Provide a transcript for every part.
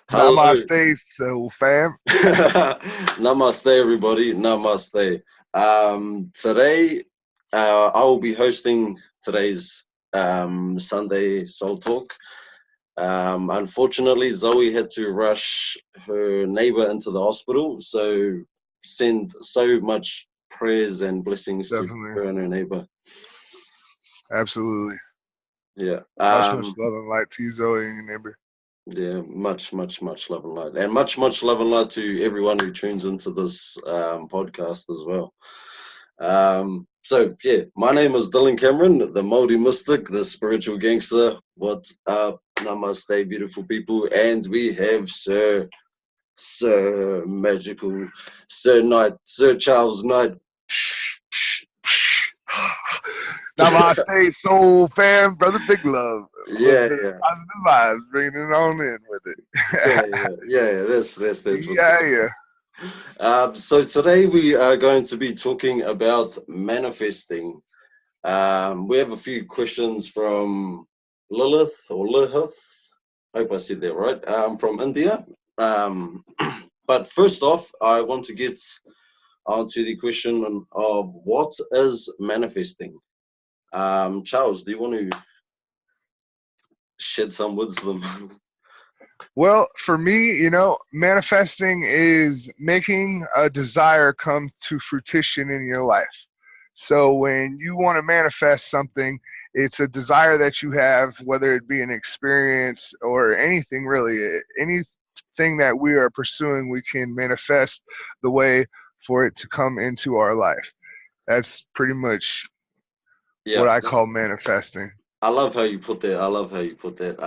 Hello. Namaste, so fam. Namaste, everybody. Namaste. Today, I will be hosting today's Sunday Soul Talk. Unfortunately, Zoe had to rush her neighbor into the hospital, so send so much prayers and blessings to Definitely, her and her neighbor. absolutely. Yeah. Much love and light to you, Zoe, and your neighbor. Yeah, much love and light, and much love and light to everyone who tunes into this podcast as well. So yeah, my name is Dylan Cameron, the Moldy Mystic, the spiritual gangster. What's up? Namaste, beautiful people, and we have Sir Magical, Sir Knight, Sir Charles Knight. Namaste, soul fam, brother Big Love. Yeah, Living yeah, positive vibes, bringing it on in with yeah, it. yeah, yeah, yeah. That's what's Yeah, up. yeah. So today we are going to be talking about manifesting. We have a few questions from Lilith or Lilith. Hope I said that right. From India. Um, but first off, I want to get onto the question of what is manifesting. Charles, do you want to shed some wisdom? Well, for me, manifesting is making a desire come to fruition in your life. So when you want to manifest something, it's a desire that you have, whether it be an experience or anything really. Anything that we are pursuing, we can manifest the way for it to come into our life. That's pretty much Yeah, what I call manifesting. I love how you put that. I love how you put that.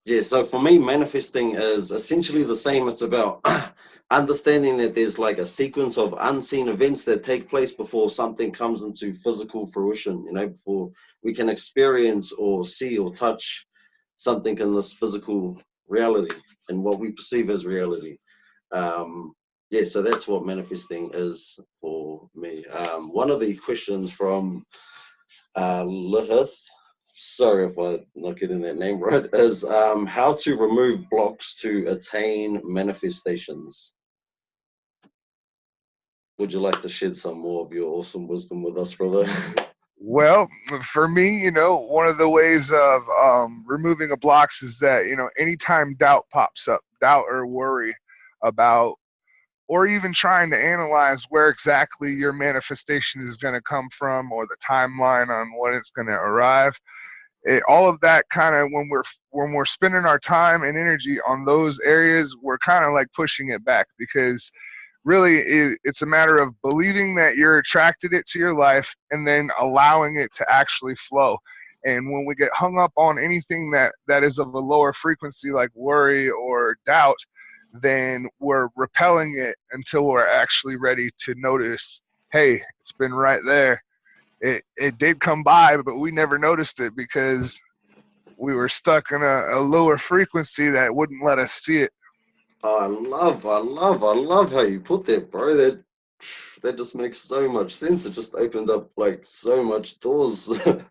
Yeah, so for me, manifesting is essentially the same. It's about understanding that there's like a sequence of unseen events that take place before something comes into physical fruition, before we can experience or see or touch something in this physical reality and what we perceive as reality. Um, yeah, so that's what manifesting is for me. One of the questions from Lilith, sorry if I'm not getting that name right, is how to remove blocks to attain manifestations. Would you like to shed some more of your awesome wisdom with us, brother? Well, for me, one of the ways of removing a blocks is that, anytime doubt pops up, doubt or worry about, or even trying to analyze where exactly your manifestation is going to come from or the timeline on when it's going to arrive, all of that kind of when we're spending our time and energy on those areas, we're kind of like pushing it back because really it's a matter of believing that you're attracted it to your life and then allowing it to actually flow. And when we get hung up on anything that is of a lower frequency like worry or doubt, then we're repelling it until we're actually ready to notice, hey, it's been right there. It did come by, but we never noticed it because we were stuck in a lower frequency that wouldn't let us see it. I love how you put that, bro. That just makes so much sense. It just opened up like so much doors within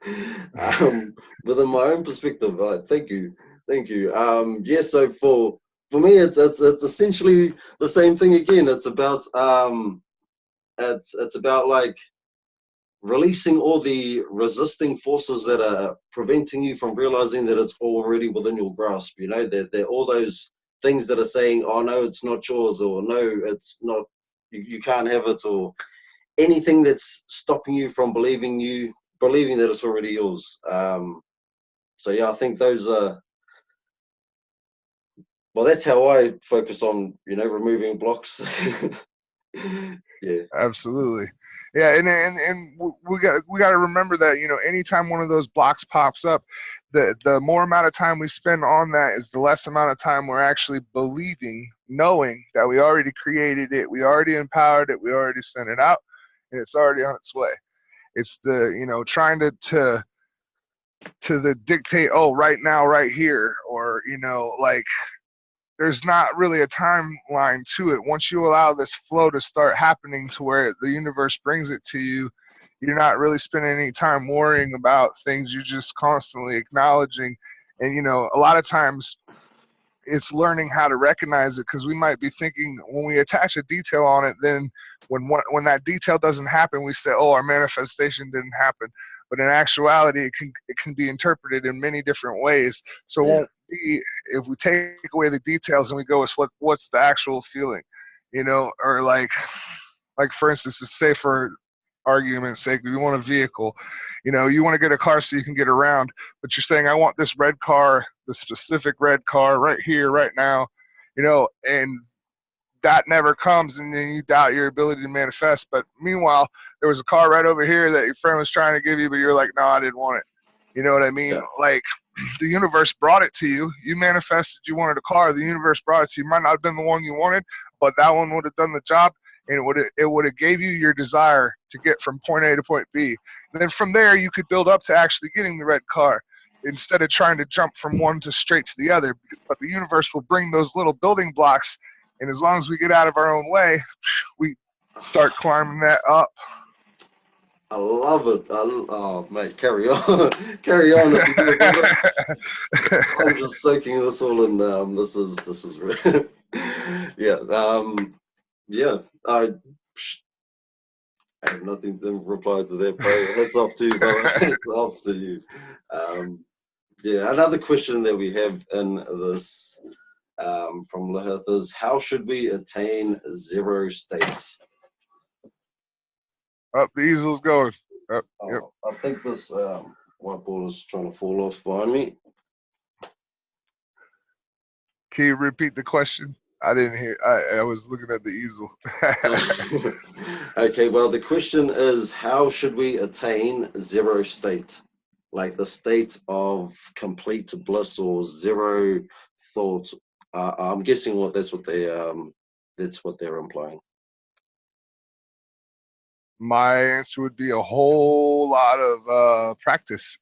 my own perspective. Thank you. Yeah. So for me, it's essentially the same thing again. It's about like releasing all the resisting forces that are preventing you from realizing that it's already within your grasp. That all those things that are saying, "Oh no, it's not yours," or "No, it's not. You can't have it," or anything that's stopping you from believing that it's already yours. So yeah, I think those are. Well, that's how I focus on removing blocks. Yeah. Absolutely. Yeah, and we got to remember that anytime one of those blocks pops up, the more amount of time we spend on that is the less amount of time we're actually believing, knowing that we already created it, we already empowered it, we already sent it out, and it's already on its way. It's the trying to the dictate, oh, right now, right here, or like there's not really a timeline to it. Once you allow this flow to start happening to where the universe brings it to you, you're not really spending any time worrying about things. You're just constantly acknowledging. And, a lot of times it's learning how to recognize it, because we might be thinking when we attach a detail on it, then when that detail doesn't happen, we say, oh, our manifestation didn't happen. But in actuality, it can be interpreted in many different ways. So it Yeah. won't be, if we take away the details and we go with what's the actual feeling, or like for instance, say for argument's sake, if you want a vehicle, you want to get a car so you can get around, but you're saying, I want this red car, the specific red car right here, right now, and that never comes, and then you doubt your ability to manifest. But meanwhile, there was a car right over here that your friend was trying to give you, but you're like, no, I didn't want it. You know what I mean? Yeah. Like, the universe brought it to you. You manifested you wanted a car. The universe brought it to you. Might not have been the one you wanted, but that one would have done the job, and it would have gave you your desire to get from point A to point B. And then from there, you could build up to actually getting the red car instead of trying to jump from one to straight to the other. But the universe will bring those little building blocks, and as long as we get out of our own way, we start climbing that up. I love it. Oh, mate, carry on. Carry on. If you do it. I'm just soaking this all in. This is yeah. Yeah. I have nothing to reply to that, bro. That's off to you, brother. It's off to you. Um, yeah. Another question that we have in this from Lahith is, how should we attain zero states? Up the easel's going. Up. Yep. Oh, I think this whiteboard is trying to fall off behind me. Can you repeat the question? I didn't hear. I was looking at the easel. Okay, well, the question is, how should we attain zero state? Like the state of complete bliss or zero thought. I'm guessing that's what they're implying. My answer would be a whole lot of practice.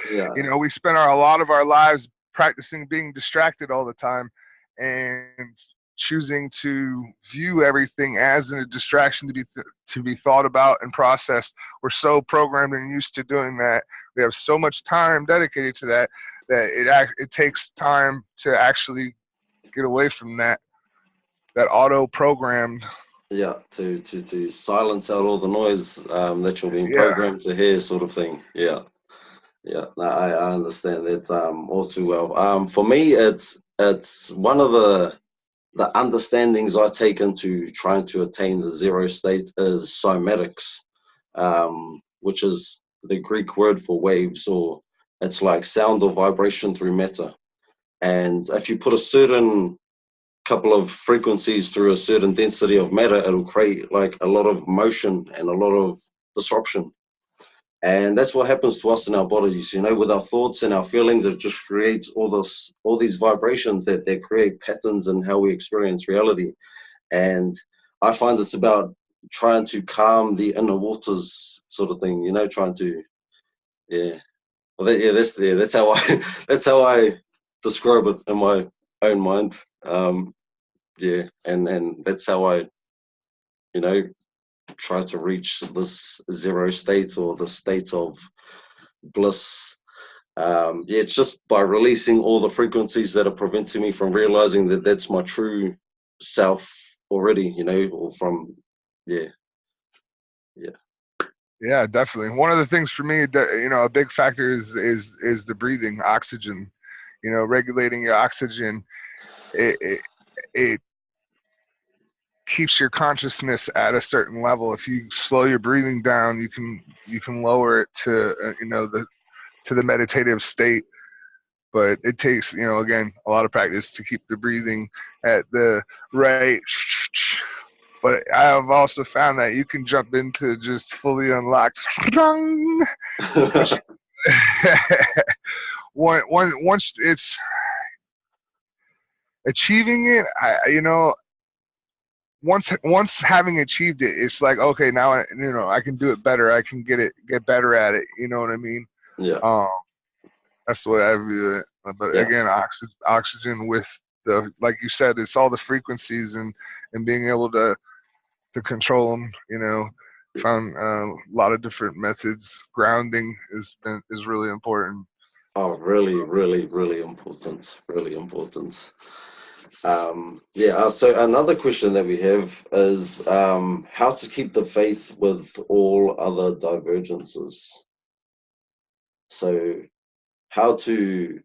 Yeah, We spend a lot of our lives practicing being distracted all the time, and choosing to view everything as a distraction to be thought about and processed. We're so programmed and used to doing that. We have so much time dedicated to that it takes time to actually get away from that auto programmed. yeah, to silence out all the noise that you're being Yeah. programmed to hear, sort of thing. Yeah. Yeah, no, I understand that all too well. For me, it's one of the understandings I take into trying to attain the zero state is cymatics, which is the Greek word for waves, or it's like sound or vibration through matter. And if you put a certain couple of frequencies through a certain density of matter, it'll create like a lot of motion and a lot of disruption. And that's what happens to us in our bodies, with our thoughts and our feelings. It just creates all these vibrations that create patterns in how we experience reality. And I find it's about trying to calm the inner waters, sort of thing, trying to, yeah. Well, that's how I, that's how I describe it in my own mind. Yeah. And that's how I, you know, try to reach this zero state or the state of bliss. Yeah, it's just by releasing all the frequencies that are preventing me from realizing that that's my true self already, or from, yeah, yeah, Yeah, definitely. One of the things for me, a big factor is the breathing, oxygen. Regulating your oxygen. It keeps your consciousness at a certain level. If you slow your breathing down, you can lower it to the meditative state. But it takes, again, a lot of practice to keep the breathing at the right. But I have also found that you can jump into just fully unlocked. Once it's achieving it, once having achieved it, it's like, okay, now I can do it better. I can get better at it. You know what I mean? yeah, Um, that's the way I view it. But yeah, again, oxygen with like you said, it's all the frequencies and being able to control them. Found a lot of different methods. Grounding is really important. Oh, really, really, really important. Really important. Yeah. So another question that we have is how to keep the faith with all other divergences. So how to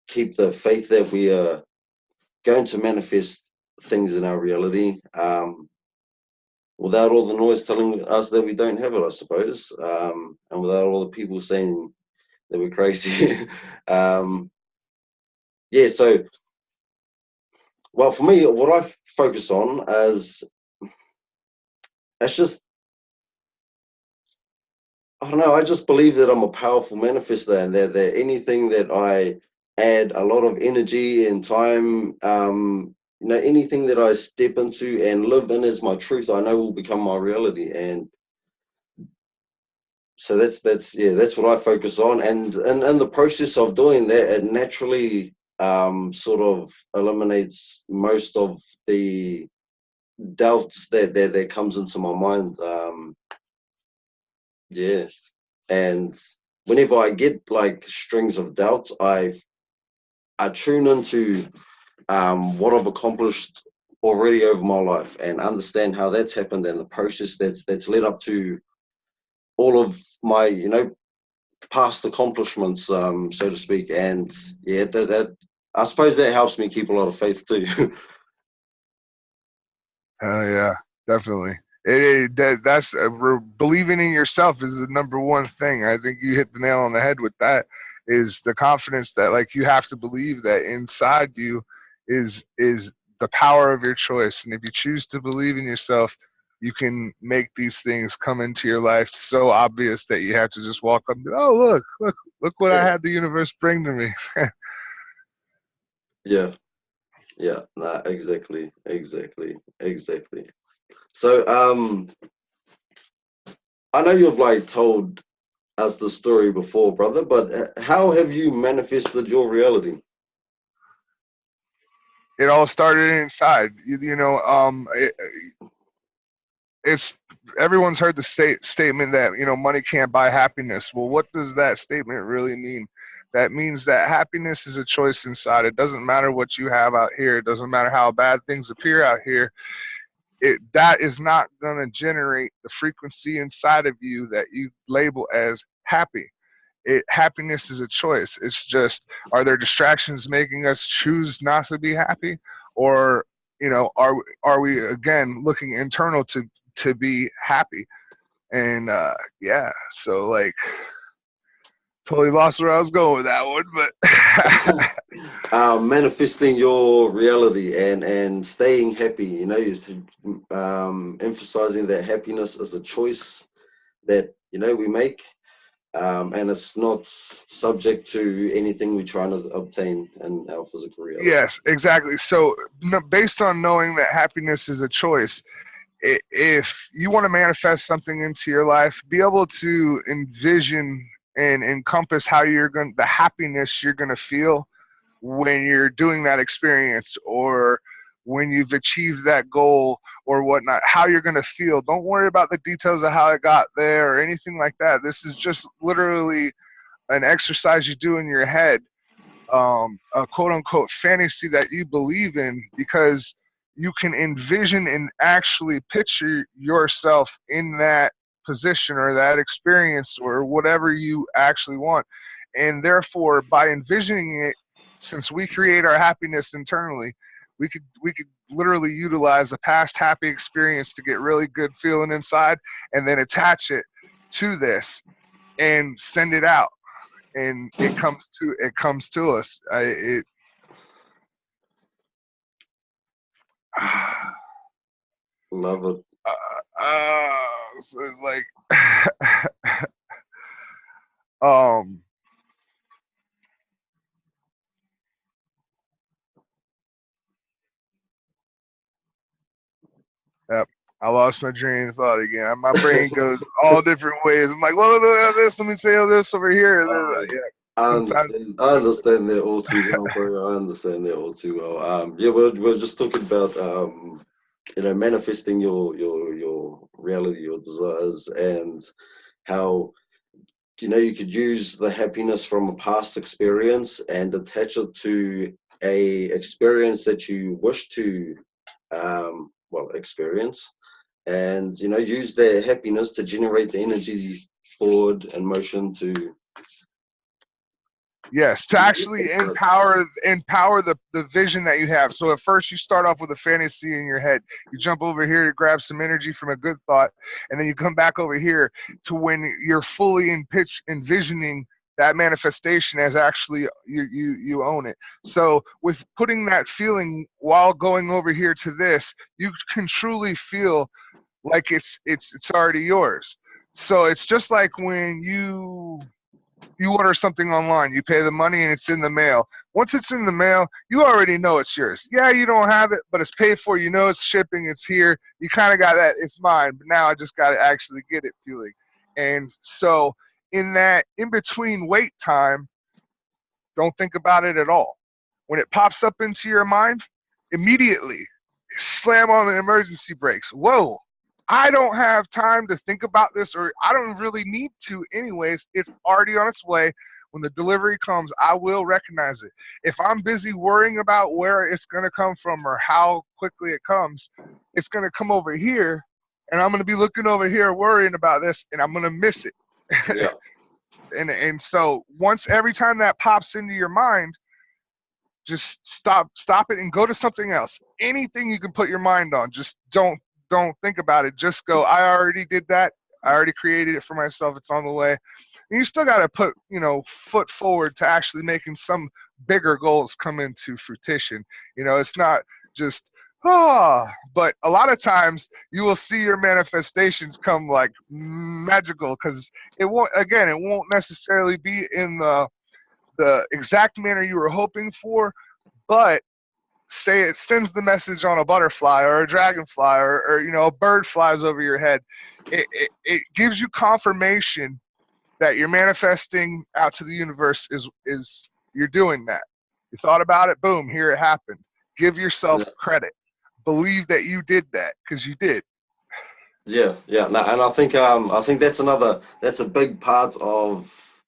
keep the faith that we are going to manifest things in our reality, without all the noise telling us that we don't have it, I suppose, and without all the people saying that we're crazy. um, yeah. So, well, for me, what I focus on is it's just, I don't know. I just believe that I'm a powerful manifester, and that anything that I add a lot of energy and time, anything that I step into and live in as my truth, I know will become my reality. And so that's yeah, that's what I focus on. And in the process of doing that, it naturally sort of eliminates most of the doubts that comes into my mind. Yeah. And whenever I get like strings of doubts, I tune into what I've accomplished already over my life and understand how that's happened and the process that's led up to all of my past accomplishments, so to speak. And yeah, that I suppose that helps me keep a lot of faith too. Hell yeah, definitely. That's believing in yourself is the number one thing. I think you hit the nail on the head with that. Is the confidence that like you have to believe that inside you is the power of your choice, and if you choose to believe in yourself, you can make these things come into your life so obvious that you have to just walk up and go, oh look what I Yeah, had the universe bring to me. yeah, yeah. Nah, exactly, exactly, exactly. So I know you've like told us the story before, brother, but how have you manifested your reality? It all started inside. It's everyone's heard the statement that money can't buy happiness. Well, what does that statement really mean? That means that happiness is a choice inside. It doesn't matter what you have out here. It doesn't matter how bad things appear out here. That is not going to generate the frequency inside of you that you label as happy. Happiness is a choice. It's just, are there distractions making us choose not to be happy, or are we again looking internal to be happy? And yeah, so like totally lost where I was going with that one, but Manifesting your reality and staying happy. Emphasizing that happiness is a choice that we make, and it's not subject to anything we're trying to obtain in our physical reality. yes, exactly. So based on knowing that happiness is a choice, if you want to manifest something into your life, be able to envision and encompass how you're going, the happiness you're going to feel when you're doing that experience, or when you've achieved that goal or whatnot, how you're going to feel. Don't worry about the details of how it got there or anything like that. This is just literally an exercise you do in your head, a quote unquote fantasy that you believe in, because you can envision and actually picture yourself in that position or that experience or whatever you actually want. And therefore, by envisioning it, since we create our happiness internally, we could literally utilize a past happy experience to get really good feeling inside, and then attach it to this and send it out, and it comes to us. Love it. So like um yep, I lost my train of thought again. My brain goes all different ways. I'm like, well, look at this, let me say this over here. Uh, Yeah, I sometimes understand. I understand that all too well, bro. I understand that all too well. Yeah, we're just talking about manifesting your reality, your desires, and how you could use the happiness from a past experience and attach it to a experience that you wish to, well, experience, and use their happiness to generate the energy forward and motion to. Yes, to actually empower the vision that you have. So at first you start off with a fantasy in your head. You jump over here to grab some energy from a good thought, and then you come back over here to when you're fully envisioning that manifestation as actually you own it. So with putting that feeling while going over here to this, you can truly feel like it's already yours. So it's just like when you order something online, you pay the money and it's in the mail. Once it's in the mail, you already know it's yours. Yeah, you don't have it, but it's paid for. You know it's shipping, it's here. You kind of got that, it's mine, but now I just got to actually get it feeling. And so in that in-between wait time, don't think about it at all. When it pops up into your mind, immediately slam on the emergency brakes. Whoa, I don't have time to think about this, or I don't really need to anyways. It's already on its way. When the delivery comes, I will recognize it. If I'm busy worrying about where it's going to come from or how quickly it comes, it's going to come over here, and I'm going to be looking over here worrying about this, and I'm going to miss it. Yeah. And so every time that pops into your mind, just stop it and go to something else. Anything you can put your mind on, just don't think about it. Just go, I already did that. I already created it for myself. It's on the way. And you still got to put, foot forward to actually making some bigger goals come into fruition. It's not just, but a lot of times you will see your manifestations come like magical, because it won't necessarily be in the exact manner you were hoping for, but say it sends the message on a butterfly or a dragonfly, or a bird flies over your head. It gives you confirmation that you're manifesting out to the universe is you're doing that. You thought about it, boom, here it happened. Give yourself credit. Believe that you did that, because you did. Yeah, no, and I think that's a big part of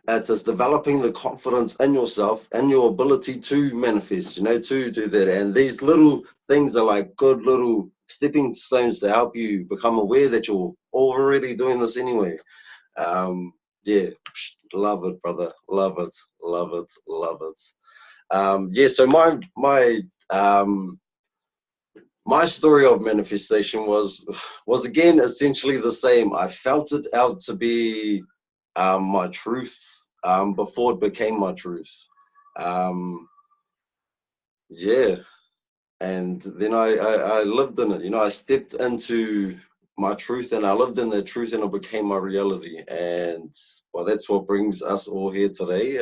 it, is developing the confidence in yourself and your ability to manifest, to do that. And these little things are like good little stepping stones to help you become aware that you're already doing this anyway. Yeah, love it, brother. Love it, love it, love it. Yeah, so my story of manifestation was again essentially the same. I felt it out to be my truth before it became my truth. Yeah, and then I lived in it. I stepped into my truth and I lived in that truth, and it became my reality. And well, that's what brings us all here today.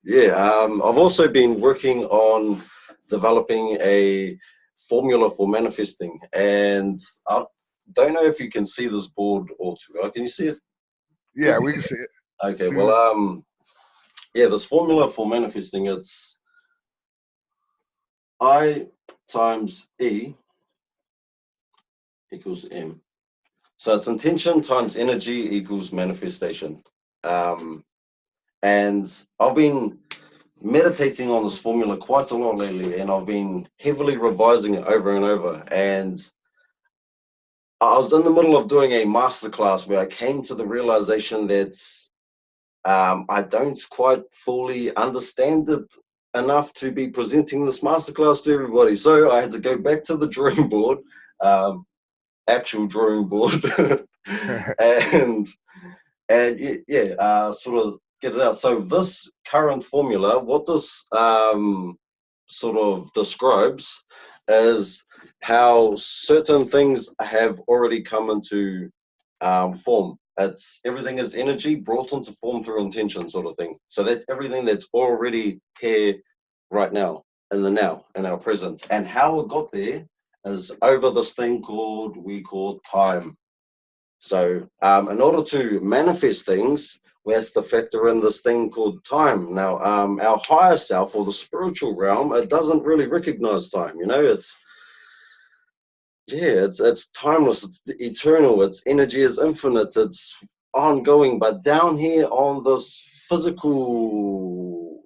Yeah, I've also been working on developing a formula for manifesting, and I don't know if you can see this board all too well. Can you see it? Yeah, we can see it. Okay, well, yeah, this formula for manifesting, it's I times E equals M. So it's intention times energy equals manifestation. And I've been meditating on this formula quite a lot lately, and I've been heavily revising it over and over. And I was in the middle of doing a masterclass where I came to the realization that I don't quite fully understand it enough to be presenting this masterclass to everybody. So I had to go back to the drawing board, actual drawing board, and sort of get it out. So this current formula, what this sort of describes is how certain things have already come into form. It's everything is energy brought into form through intention, sort of thing. So that's everything that's already here right now, in the now, in our present. And how it got there is over this thing we call time. So in order to manifest things, we have to factor in this thing called time. Now, our higher self, or the spiritual realm, it doesn't really recognize time. It's timeless, it's eternal, its energy is infinite, it's ongoing, but down here on this physical,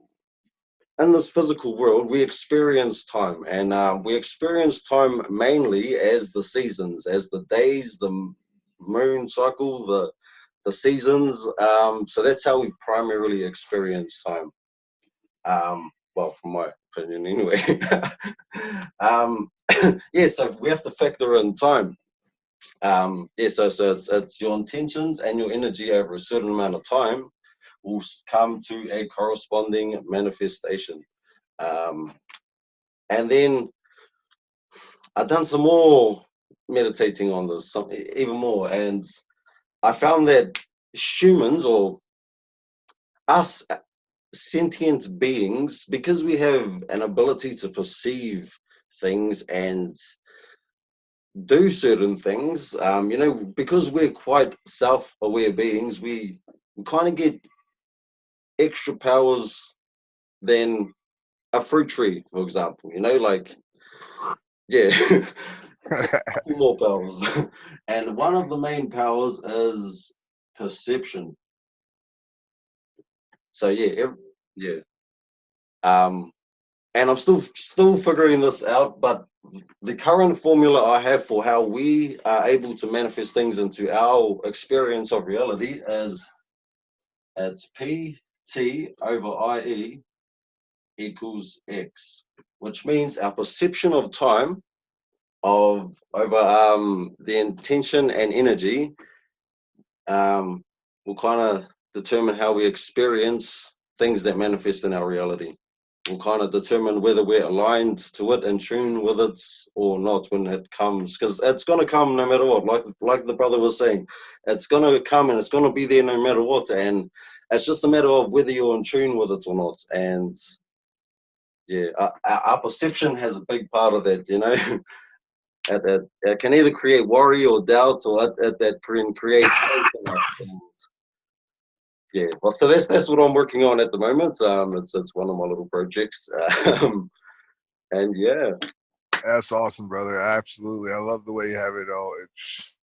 in this physical world, we experience time, and we experience time mainly as the seasons, as the days, the moon cycle, the seasons. So that's how we primarily experience time. Well, from my opinion, anyway. um, yeah, so we have to factor in time. Yeah, so it's your intentions and your energy over a certain amount of time will come to a corresponding manifestation. Um, and then I've done some more meditating on this, even more, and I found that humans, or us sentient beings, because we have an ability to perceive things and do certain things, because we're quite self-aware beings, we kind of get extra powers than a fruit tree, for example. Like, yeah, just a couple more powers. And one of the main powers is perception. So yeah. Um, and I'm still figuring this out, but the current formula I have for how we are able to manifest things into our experience of reality is it's PT over IE equals X, which means our perception of time of over the intention and energy will kind of determine how we experience things that manifest in our reality. Will kind of determine whether we're aligned to it, in tune with it, or not when it comes. Because it's going to come no matter what. Like the brother was saying, it's going to come and it's going to be there no matter what. And it's just a matter of whether you're in tune with it or not. And yeah, our perception has a big part of that. It can either create worry or doubt, or that can create faith in us. And yeah, well, so that's what I'm working on at the moment. It's one of my little projects. And yeah, That's awesome, brother. Absolutely. I love the way you have it all. It's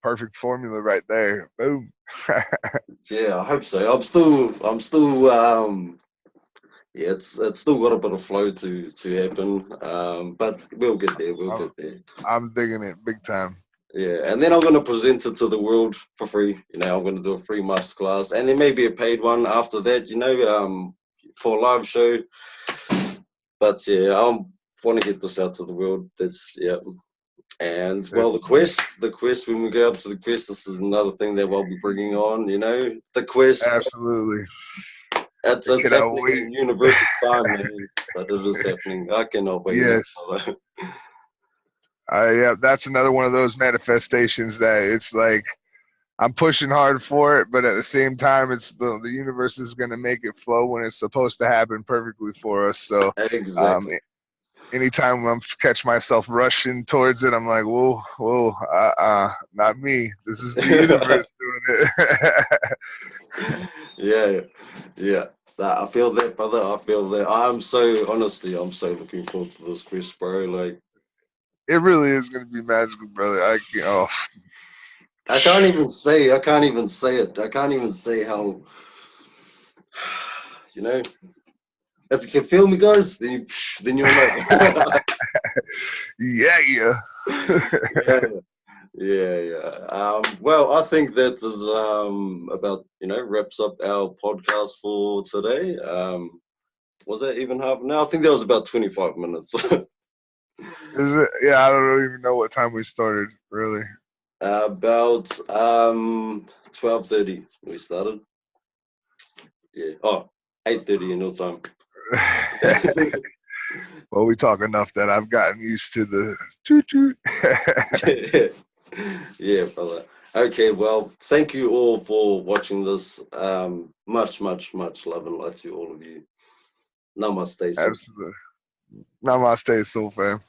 perfect formula right there. Boom. yeah, I hope so. I'm still yeah, it's still got a bit of flow to happen. But we'll get there. We'll I'm, get there. I'm digging it big time. Yeah, and then I'm going to present it to the world for free. I'm going to do a free masterclass, and there may be a paid one after that. For a live show. But yeah, I want to get this out to the world. That's yeah. And well, the It's quest. When we go up to the quest, this is another thing that we'll be bringing on. The quest. absolutely. I It's cannot happening wait. in universal time, man. But it is happening. I cannot wait, man. Yes. Yeah, that's another one of those manifestations that it's like I'm pushing hard for it, but at the same time, it's the universe is going to make it flow when it's supposed to happen perfectly for us. So, um, Exactly. anytime I'm catch myself rushing towards it, I'm like, whoa, not me. This is the universe doing it. Yeah, yeah. I feel that, brother. I feel that. I'm so looking forward to this quest, bro. Like, It really is going to be magical, brother. I can't even say it. I can't even say how, you know, if you can feel me, guys, then you'll know. Yeah. Yeah, yeah. Well, I think that is about wraps up our podcast for today. Was that even half? No, I think that was about 25 minutes. Is it? Yeah, I don't even know what time we started, really. About 12:30 we started. Yeah. Oh, 8:30 in your time. Well, we talk enough that I've gotten used to the toot toot. Yeah, brother. Okay, well, thank you all for watching this. Much, much, much love and light to all of you. Namaste. So Absolutely. Namaste, soul fam.